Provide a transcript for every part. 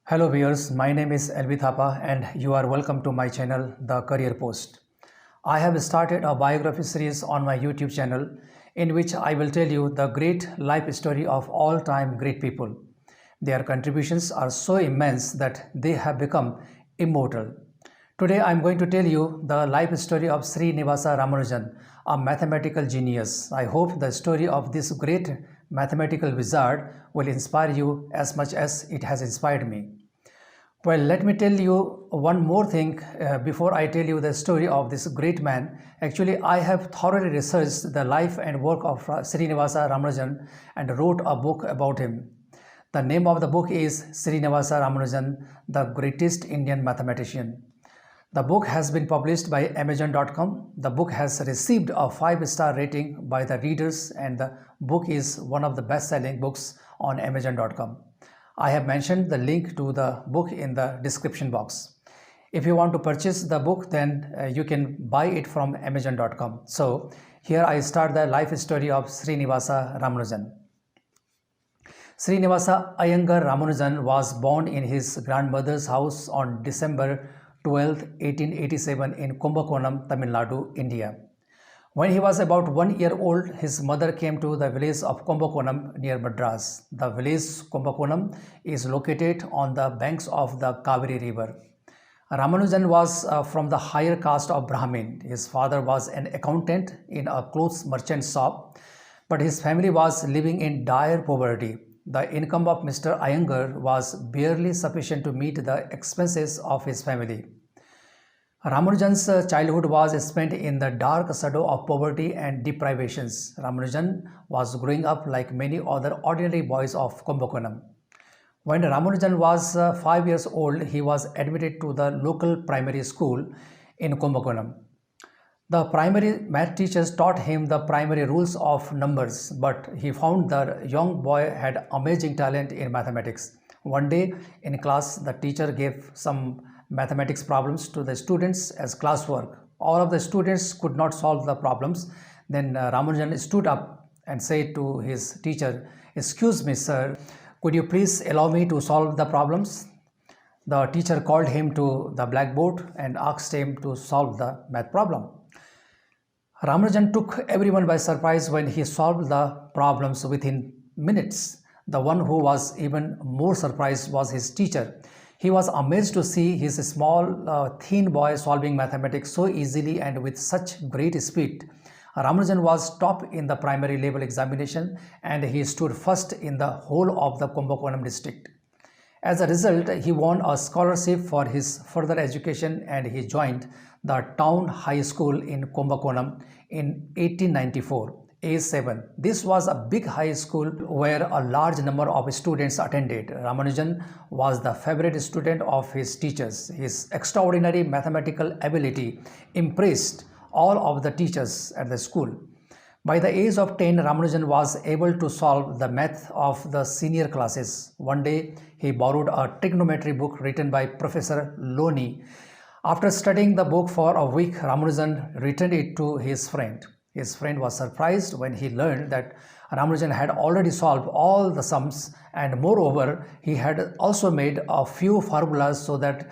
Hello viewers, my name is Elvi Thapa and you are welcome to my channel The Career Post. I have started a biography series on my YouTube channel in which I will tell you the great life story of all-time great people. Their contributions are so immense that they have become immortal. Today I am going to tell you the life story of Srinivasa Ramanujan, a mathematical genius. I hope the story of this great mathematical wizard will inspire you as much as it has inspired me. Well, let me tell you one more thing before I tell you the story of this great man. Actually, I have thoroughly researched the life and work of Srinivasa Ramanujan and wrote a book about him. The name of the book is Srinivasa Ramanujan, the Greatest Indian Mathematician. The book has been published by Amazon.com. The book has received a 5-star rating by the readers and the book is one of the best-selling books on Amazon.com. I have mentioned the link to the book in the description box. If you want to purchase the book, then you can buy it from Amazon.com. So here I start the life story of Srinivasa Ramanujan. Srinivasa Iyengar Ramanujan was born in his grandmother's house on December 12, 1887 in Kumbakonam, Tamil Nadu, India. When he was about 1 year old, his mother came to the village of Kumbakonam near Madras. The village Kumbakonam is located on the banks of the Kaveri river. Ramanujan was from the higher caste of Brahmin. His father was an accountant in a clothes merchant shop, but his family was living in dire poverty. The income of Mr. Iyengar was barely sufficient to meet the expenses of his family. Ramanujan's childhood was spent in the dark shadow of poverty and deprivations. Ramanujan was growing up like many other ordinary boys of Kumbakonam. When Ramanujan was 5 years old, he was admitted to the local primary school in Kumbakonam. The primary math teachers taught him the primary rules of numbers, but he found the young boy had amazing talent in mathematics. One day in class, the teacher gave some mathematics problems to the students as classwork. All of the students could not solve the problems. Then Ramanujan stood up and said to his teacher, "Excuse me, sir, could you please allow me to solve the problems?" The teacher called him to the blackboard and asked him to solve the math problem. Ramanujan took everyone by surprise when he solved the problems within minutes. The one who was even more surprised was his teacher. He was amazed to see his small, thin boy solving mathematics so easily and with such great speed. Ramanujan was top in the primary level examination and he stood first in the whole of the Kumbakonam district. As a result, he won a scholarship for his further education and he joined the town high school in Kumbakonam in 1894. Age 7. This was a big high school where a large number of students attended. Ramanujan was the favorite student of his teachers. His extraordinary mathematical ability impressed all of the teachers at the school. By the age of 10, Ramanujan was able to solve the math of the senior classes. One day, he borrowed a trigonometry book written by Professor Loney. After studying the book for a week, Ramanujan returned it to his friend. His friend was surprised when he learned that Ramanujan had already solved all the sums and moreover, he had also made a few formulas so that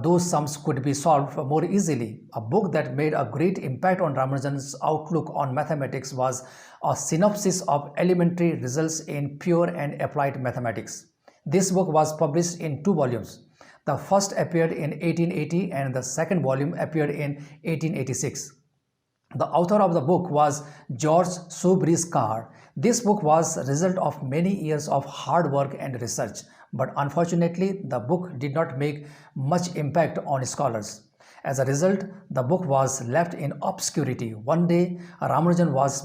those sums could be solved more easily. A book that made a great impact on Ramanujan's outlook on mathematics was a synopsis of elementary results in pure and applied mathematics. This book was published in 2 volumes. The first appeared in 1880 and the second volume appeared in 1886. The author of the book was George Soubise Carr. This book was a result of many years of hard work and research, but unfortunately, the book did not make much impact on scholars. As a result, the book was left in obscurity. One day, Ramanujan was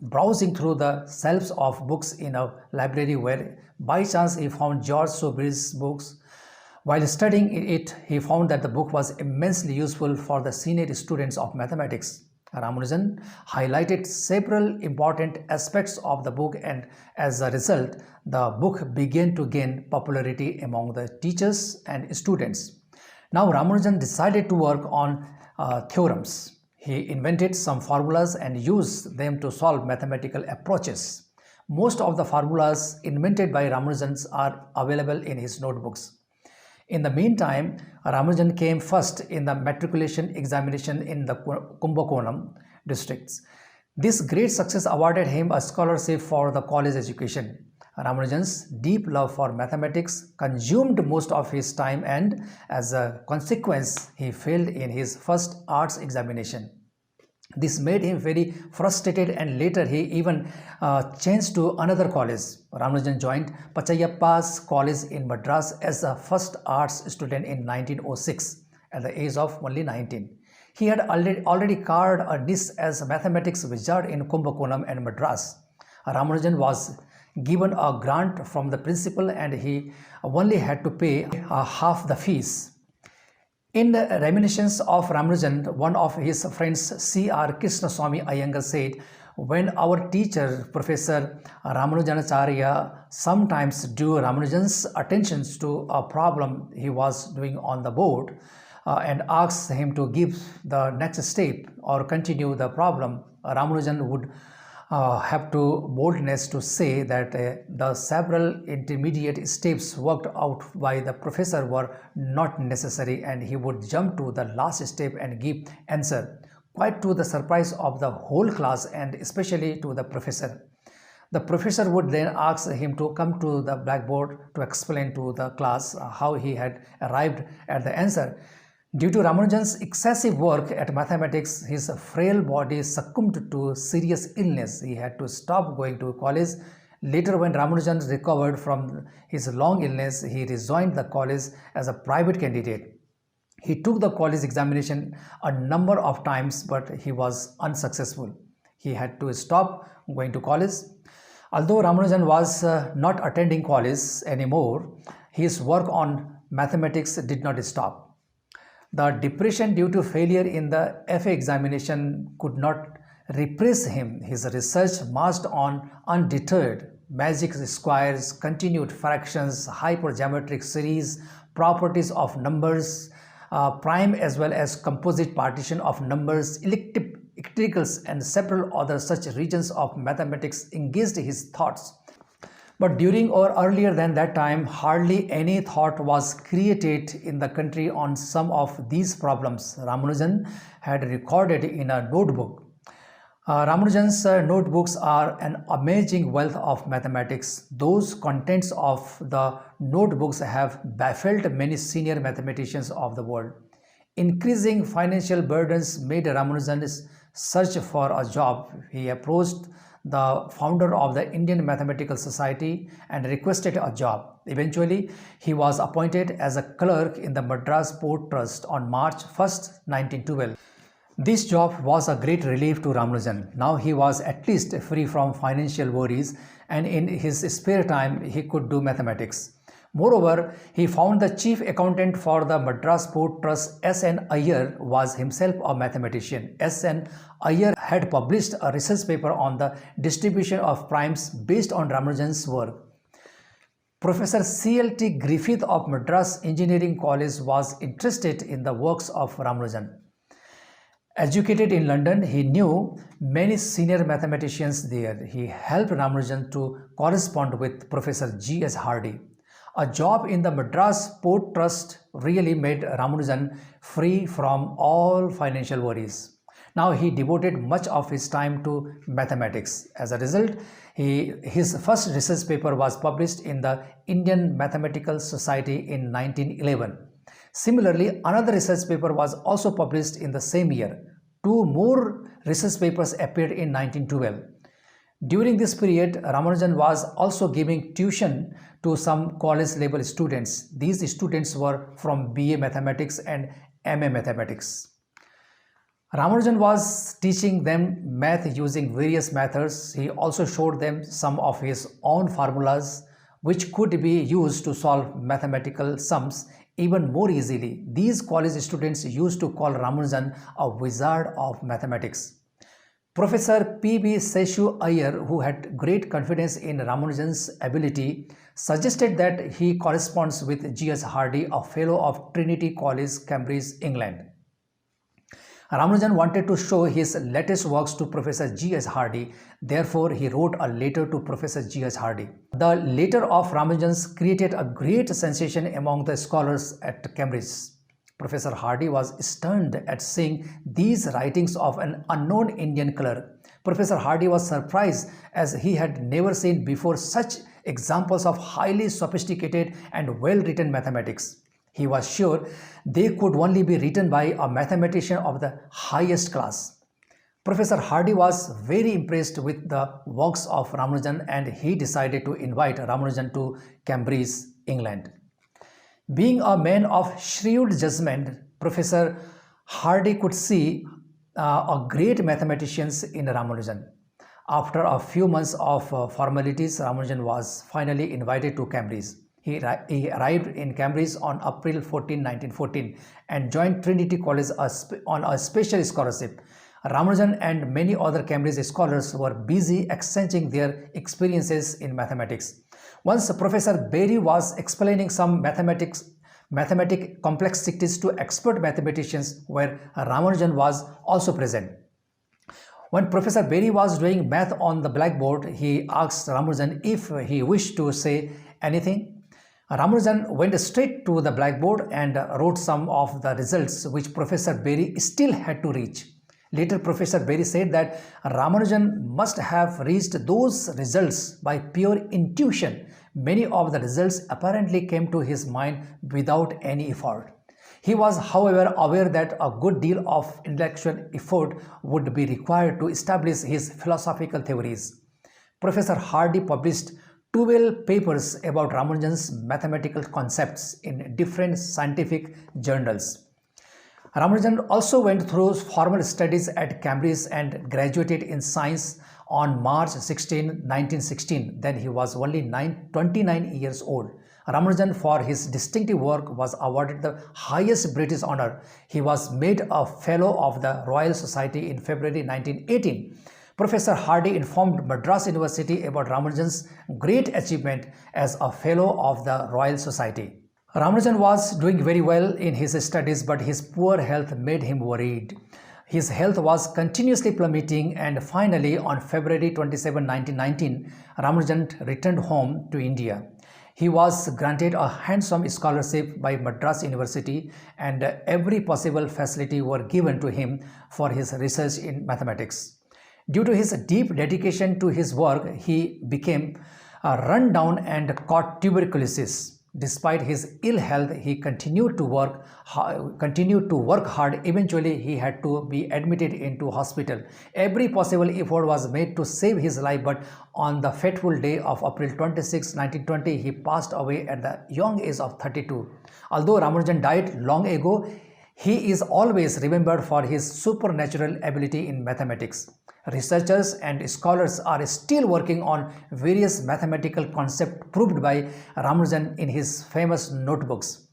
browsing through the shelves of books in a library where, by chance, he found George Soubise's books. While studying it, he found that the book was immensely useful for the senior students of mathematics. Ramanujan highlighted several important aspects of the book and as a result, the book began to gain popularity among the teachers and students. Now Ramanujan decided to work on theorems. He invented some formulas and used them to solve mathematical approaches. Most of the formulas invented by Ramanujan are available in his notebooks. In the meantime, Ramanujan came first in the matriculation examination in the Kumbakonam districts. This great success awarded him a scholarship for the college education. Ramanujan's deep love for mathematics consumed most of his time, and as a consequence, he failed in his first arts examination. This made him very frustrated, and later he even changed to another college. Ramanujan joined Pachayappa's college in Madras as a first arts student in 1906 at the age of only 19. He had already carved a niche as a mathematics wizard in Kumbakonam and Madras. Ramanujan was given a grant from the principal, and he only had to pay half the fees. In the reminiscence of Ramanujan, one of his friends, C.R. Krishnaswamy Iyengar, said, "When our teacher, Professor Ramanujanacharya, sometimes drew Ramanujan's attentions to a problem he was doing on the board and asked him to give the next step or continue the problem, Ramanujan would have to boldness to say that the several intermediate steps worked out by the professor were not necessary, and he would jump to the last step and give answer, quite to the surprise of the whole class and especially to the professor. The professor would then ask him to come to the blackboard to explain to the class how he had arrived at the answer. Due to Ramanujan's excessive work at mathematics, his frail body succumbed to serious illness. He had to stop going to college. Later, when Ramanujan recovered from his long illness, he rejoined the college as a private candidate. He took the college examination a number of times, but he was unsuccessful. He had to stop going to college. Although Ramanujan was not attending college anymore, his work on mathematics did not stop. The depression due to failure in the FA examination could not repress him. His research marched on undeterred. Magic squares, continued fractions, hypergeometric series, properties of numbers, prime as well as composite partition of numbers, ellipticals, and several other such regions of mathematics engaged his thoughts. But during or earlier than that time, hardly any thought was created in the country on some of these problems. Ramanujan had recorded in a notebook. Ramanujan's notebooks are an amazing wealth of mathematics. Those contents of the notebooks have baffled many senior mathematicians of the world. Increasing financial burdens made Ramanujan search for a job. He approached the founder of the Indian Mathematical Society and requested a job. Eventually, he was appointed as a clerk in the Madras Port Trust on March 1, 1912. This job was a great relief to Ramanujan. Now he was at least free from financial worries, and in his spare time he could do mathematics. Moreover, he found the chief accountant for the Madras Port Trust, S.N. Iyer, was himself a mathematician. S.N. Iyer had published a research paper on the distribution of primes based on Ramanujan's work. Professor C.L.T. Griffith of Madras Engineering College was interested in the works of Ramanujan. Educated in London, he knew many senior mathematicians there. He helped Ramanujan to correspond with Professor G.S. Hardy. A job in the Madras Port Trust really made Ramanujan free from all financial worries. Now he devoted much of his time to mathematics. As a result, his first research paper was published in the Indian Mathematical Society in 1911. Similarly, another research paper was also published in the same year. Two more research papers appeared in 1912. During this period, Ramanujan was also giving tuition to some college-level students. These students were from BA Mathematics and MA Mathematics. Ramanujan was teaching them math using various methods. He also showed them some of his own formulas which could be used to solve mathematical sums even more easily. These college students used to call Ramanujan a wizard of mathematics. Professor P.B. Seshu Iyer, who had great confidence in Ramanujan's ability, suggested that he corresponds with G.S. Hardy, a fellow of Trinity College, Cambridge, England. Ramanujan wanted to show his latest works to Professor G.H. Hardy. Therefore, he wrote a letter to Professor G.H. Hardy. The letter of Ramanujan's created a great sensation among the scholars at Cambridge. Professor Hardy was stunned at seeing these writings of an unknown Indian clerk. Professor Hardy was surprised as he had never seen before such examples of highly sophisticated and well-written mathematics. He was sure they could only be written by a mathematician of the highest class. Professor Hardy was very impressed with the works of Ramanujan and he decided to invite Ramanujan to Cambridge, England. Being a man of shrewd judgment, Professor Hardy could see a great mathematician in Ramanujan. After a few months of formalities, Ramanujan was finally invited to Cambridge. He arrived in Cambridge on April 14, 1914 and joined Trinity College on a special scholarship. Ramanujan and many other Cambridge scholars were busy exchanging their experiences in mathematics. Once Professor Berry was explaining some mathematic complexities to expert mathematicians where Ramanujan was also present. When Professor Berry was doing math on the blackboard, he asked Ramanujan if he wished to say anything. Ramanujan went straight to the blackboard and wrote some of the results which Professor Berry still had to reach. Later, Professor Berry said that Ramanujan must have reached those results by pure intuition. Many of the results apparently came to his mind without any effort. He was, however, aware that a good deal of intellectual effort would be required to establish his philosophical theories. Professor Hardy published 12 papers about Ramanujan's mathematical concepts in different scientific journals. Ramanujan also went through formal studies at Cambridge and graduated in science on March 16, 1916. Then he was only 29 years old. Ramanujan, for his distinctive work, was awarded the highest British honor. He was made a Fellow of the Royal Society in February 1918. Professor Hardy informed Madras University about Ramanujan's great achievement as a Fellow of the Royal Society. Ramanujan was doing very well in his studies, but his poor health made him worried. His health was continuously plummeting and finally on February 27, 1919, Ramanujan returned home to India. He was granted a handsome scholarship by Madras University and every possible facility were given to him for his research in mathematics. Due to his deep dedication to his work, he became run down and caught tuberculosis. Despite his ill health, he continued to work hard. Eventually, he had to be admitted into hospital. Every possible effort was made to save his life, but on the fateful day of April 26, 1920, he passed away at the young age of 32. Although Ramanujan died long ago, he is always remembered for his supernatural ability in mathematics. Researchers and scholars are still working on various mathematical concepts proved by Ramanujan in his famous notebooks.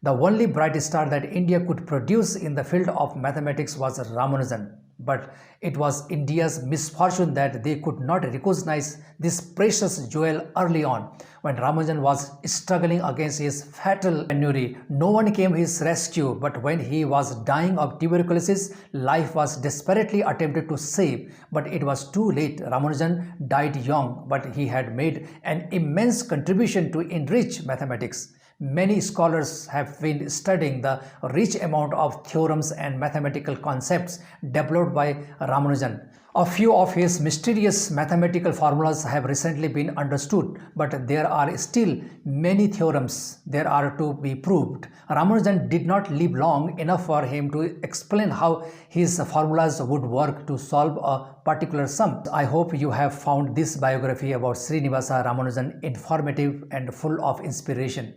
The only bright star that India could produce in the field of mathematics was Ramanujan. But it was India's misfortune that they could not recognize this precious jewel early on. When Ramanujan was struggling against his fatal penury, no one came to his rescue. But when he was dying of tuberculosis, life was desperately attempted to save. But it was too late. Ramanujan died young, but he had made an immense contribution to enrich mathematics. Many scholars have been studying the rich amount of theorems and mathematical concepts developed by Ramanujan. A few of his mysterious mathematical formulas have recently been understood, but there are still many theorems there are to be proved. Ramanujan did not live long enough for him to explain how his formulas would work to solve a particular sum. I hope you have found this biography about Srinivasa Ramanujan informative and full of inspiration.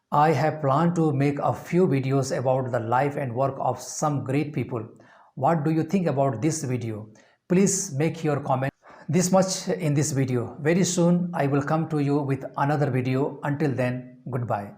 I have planned to make a few videos about the life and work of some great people. What do you think about this video? Please make your comment. This much in this video. Very soon I will come to you with another video. Until then, goodbye.